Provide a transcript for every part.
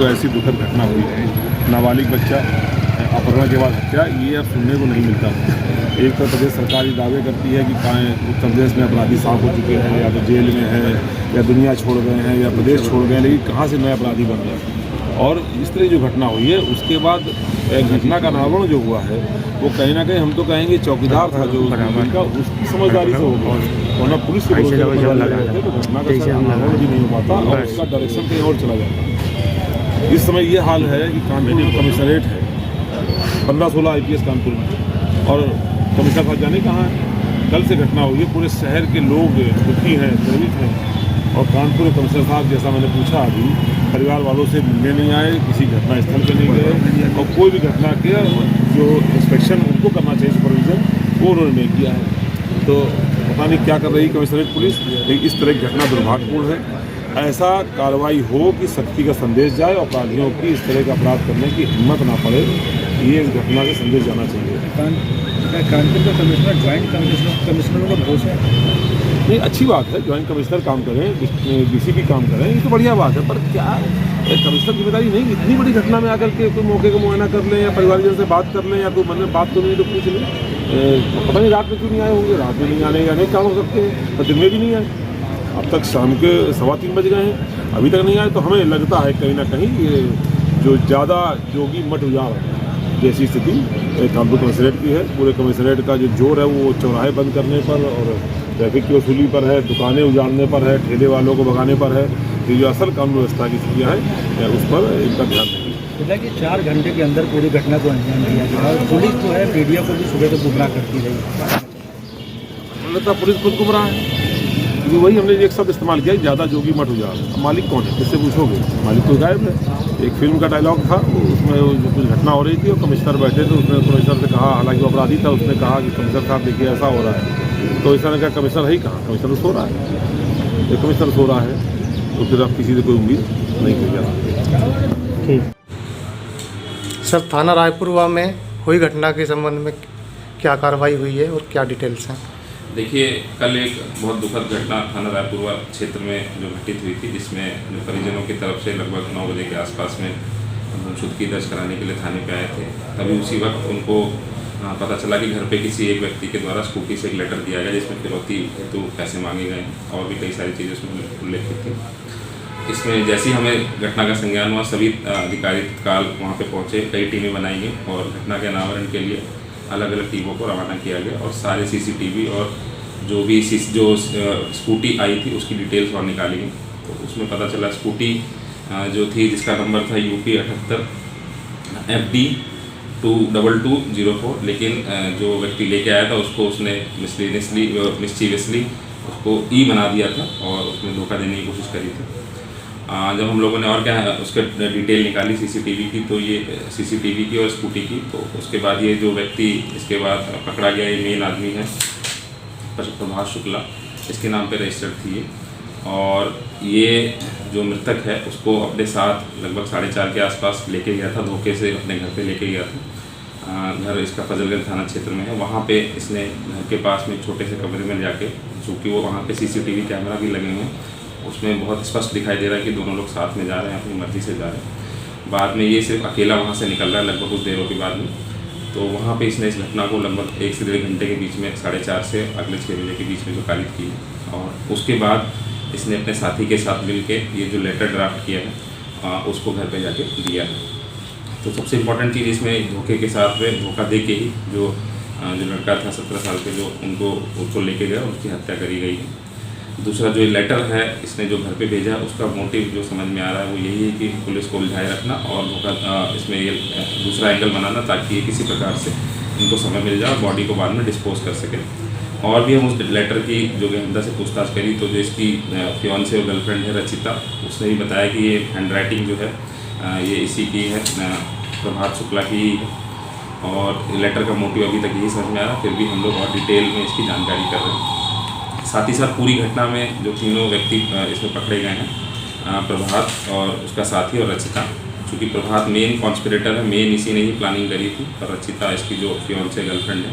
तो ऐसी दुखद घटना हुई है, नाबालिग बच्चा अपहरण के बाद हत्या, ये अब सुनने को नहीं मिलता। एक तो प्रदेश सरकार ये दावे करती है कि उत्तर प्रदेश में अपराधी साफ हो चुके हैं, या तो जेल में है, या दुनिया छोड़ गए हैं, या प्रदेश छोड़ गए, लेकिन कहाँ से नए अपराधी बन गए। और इस तरह जो घटना हुई है उसके बाद घटना का अनावरण जो हुआ है वो कहीं ना कहीं हम तो कहेंगे चौकीदार था जो उनका उसकी समझदारी से होगा, वरना पुलिस के भरोसे तो घटना का अनावरण भी नहीं हो पाता और उसका डायरेक्शन कहीं और चला जाता। इस समय ये हाल है कि कानपुर कमिश्नरेट है, 15-16 IPS कानपुर में, और कमिश्नर साहब जाने कहाँ है। कल से घटना हुई है, पूरे शहर के लोग दुखी हैं, प्रेरित हैं, और कानपुर कमिश्नर साहब जैसा मैंने पूछा अभी, परिवार वालों से मिलने नहीं आए, किसी घटना स्थल पर नहीं गए, और कोई भी घटना के जो इंस्पेक्शन उनको करना चाहिए सुपरविजन वो उन्होंने नहीं किया है। तो पता नहीं क्या कर रही कमिश्नरेट पुलिस, लेकिन इस तरह की घटना दुर्भाग्यपूर्ण है। ऐसा कार्रवाई हो कि सख्ती का संदेश जाए, अपराधियों की इस तरह का अपराध करने की हिम्मत ना पड़े, ये इस घटना से संदेश जाना चाहिए। कानपुर का कमिश्नर ज्वाइंट कमिश्नरों का भरोसा है नहीं, अच्छी बात है, ज्वाइंट कमिश्नर काम करें, DCP काम करें, ये तो बढ़िया बात है, पर क्या कमिश्नर जिम्मेदारी नहीं इतनी बड़ी घटना में आकर के कोई मौके का मुआयना कर लें, या परिवारजन से बात कर लें, या कोई मन में बात करनी तो पूछ लें। पता नहीं रात में क्यों नहीं आए होंगे, रात में नहीं आने का अनेक कारण हो सकते हैं, तो दिन में भी नहीं आए। अब तक शाम के 3:15 बज गए हैं, अभी तक नहीं आए, तो हमें लगता है कहीं ना कहीं ये जो ज़्यादा जोगी मठ उजाड़ जैसी स्थिति कानपुर कमिश्नरेट की है। पूरे कमिश्नरेट का जो जोर है वो चौराहे बंद करने पर और ट्रैफिक की वसूली पर है, दुकानें उजाड़ने पर है, ठेले वालों को भगाने पर है। ये जो असल कानून व्यवस्था की स्थितियाँ हैं उस पर इनका ध्यान रखिए। कि 4 घंटे के अंदर पूरी घटना को अंजाम दिया गया और पुलिस जो है मीडिया को भी सुबह तो गुमराह करती रही। लगता पुलिस खुद गुमराह है, क्योंकि वही हमने एक शब्द इस्तेमाल किया, ज़्यादा जोगी मठ उजाड़। अब मालिक कौन है, किससे पूछोगे, मालिक तो गायब है। एक फिल्म का डायलॉग था, उसमें कुछ घटना हो रही थी और कमिश्नर बैठे थे, उसने कमिश्नर से कहा, हालांकि वो अपराधी था, उसने कहा कि कमिश्नर साहब देखिए ऐसा हो रहा है, तो इसने कहा कमिश्नर है ही कहाँ, कमिश्नर सो रहा है। एक कमिश्नर सो रहा है तो फिर अब किसी से कोई उम्मीद नहीं की जा सकती। ठीक सर, थाना रायपुरवा में हुई घटना के संबंध में क्या कार्रवाई हुई है और क्या डिटेल्स हैं? देखिए, कल एक बहुत दुखद घटना थाना रायपुरवा क्षेत्र में जो घटित हुई थी, जिसमें जो परिजनों की तरफ से लगभग 9 बजे के आसपास में शुद्धकी दर्ज कराने के लिए थाने पे आए थे। तभी उसी वक्त उनको पता चला कि घर पे किसी एक व्यक्ति के द्वारा स्कूटी से एक लेटर दिया गया जिसमें फिरौती हेतु पैसे मांगे गए हैं और भी कई सारी चीज़ें उसमें उल्लेखित थी। इसमें जैसे ही हमें घटना का संज्ञान हुआ, सभी अधिकारी तत्काल वहाँ पे पहुँचे, कई टीमें बनाई गई और घटना के अनावरण के लिए अलग अलग टीमों को रवाना किया गया और सारे CCTV और जो भी जो स्कूटी आई थी उसकी डिटेल्स और निकाली गई। तो उसमें पता चला स्कूटी जो थी जिसका नंबर था UP 78 FD 22204, लेकिन जो व्यक्ति लेके आया था उसको उसने मिस्चीवियसली उसको E बना दिया था और उसमें धोखा देने की कोशिश करी थी। जब हम लोगों ने और क्या है उसके डिटेल निकाली CCTV की, तो ये CCTV की और स्कूटी की, तो उसके बाद ये जो व्यक्ति इसके बाद पकड़ा गया, ये मेन आदमी है प्रभात शुक्ला, इसके नाम पे रजिस्टर्ड थी ये। और ये जो मृतक है उसको अपने साथ लगभग 4:30 के आसपास लेके गया था, धोखे से अपने घर पे लेके गया था। घर इसका फजलगंज थाना क्षेत्र में है। वहाँ पे इसने घर के पास में छोटे से कमरे में जाके, चूँकि वो वहाँ पे CCTV कैमरा भी लगे हुए हैं, उसमें बहुत स्पष्ट दिखाई दे रहा है कि दोनों लोग साथ में जा रहे हैं, अपनी मर्जी से जा रहे हैं। बाद में ये सिर्फ अकेला वहाँ से निकल रहा है लगभग कुछ देरों के बाद में। तो वहाँ पे इसने इस घटना को लगभग 1 से 1.5 घंटे के बीच में 4:30 से अगले 6 बजे के बीच में जो कारित की है। और उसके बाद इसने अपने साथी के साथ मिल के ये जो लेटर ड्राफ्ट किया है उसको घर पे जाके दिया है। तो सबसे इम्पोर्टेंट चीज़ इसमें धोखे के साथ में धोखा दे के ही जो लड़का था 17 साल के, जो उसको लेके गया, उसकी हत्या करी गई है। दूसरा जो लेटर है इसने जो घर पे भेजा, उसका मोटिव जो समझ में आ रहा है वो यही है कि पुलिस को उलझाए रखना और धोखा इसमें ये दूसरा एंगल बनाना, ताकि ये किसी प्रकार से इनको समय मिल जाए और बॉडी को बाद में डिस्पोज कर सके। और भी हम उस लेटर की जो गहनता से पूछताछ करी, तो जो इसकी फियांसे और गर्लफ्रेंड है रचिता, उसने भी बताया कि ये हैंड राइटिंग जो है ये इसी की है, प्रभात शुक्ला की है। और लेटर का मोटिव अभी तक यही समझ में आ रहा है, फिर भी हम लोग और डिटेल में इसकी जानकारी कर रहे हैं। साथ ही साथ पूरी घटना में जो तीनों व्यक्ति इसमें पकड़े गए हैं, प्रभात और उसका साथी और रचिता, चूँकि प्रभात मेन कॉन्स्पिरेटर है, मेन इसी ने ही प्लानिंग करी थी, और रचिता इसकी जो फियांसे गर्लफ्रेंड है।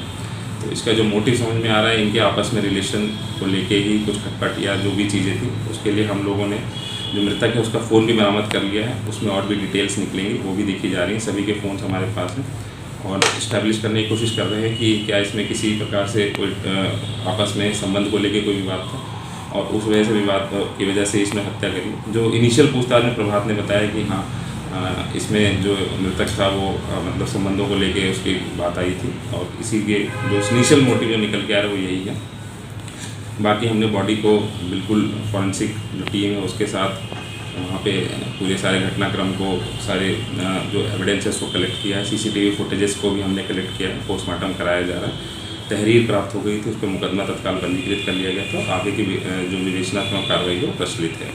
तो इसका जो मोटिव समझ में आ रहा है, इनके आपस में रिलेशन को लेके ही कुछ खटपट या जो भी चीज़ें थी, उसके लिए हम लोगों ने जो मृतक है उसका फ़ोन भी बरामद कर लिया है, उसमें और भी डिटेल्स निकलेंगी, वो भी देखी जा रही हैं। सभी के फ़ोन्स हमारे पास हैं और इस्टेब्लिश करने की कोशिश कर रहे हैं कि क्या इसमें किसी प्रकार से कोई आपस में संबंध को लेकर कोई विवाद था और उस वजह से विवाद की वजह से इसने हत्या करी। जो इनिशियल पूछताछ में प्रभात ने बताया कि हाँ, इसमें जो मृतक था वो मतलब संबंधों को लेके उसकी बात आई थी और इसी के जो इनिशियल मोटिव जो निकल के आ रहा है वो यही है। बाकी हमने बॉडी को बिल्कुल फॉरेंसिक जो टीम है उसके साथ वहाँ पे पूरे सारे घटनाक्रम को, सारे जो एविडेंस है उसको कलेक्ट किया है। सीसीटीवी फुटेजेस को भी हमने कलेक्ट किया है, पोस्टमार्टम कराया जा रहा है। तहरीर प्राप्त हो गई थी, उस पर मुकदमा तत्काल पंजीकृत कर लिया गया था। आगे की जो विवेचनात्मक कार्रवाई है वो प्रचलित है।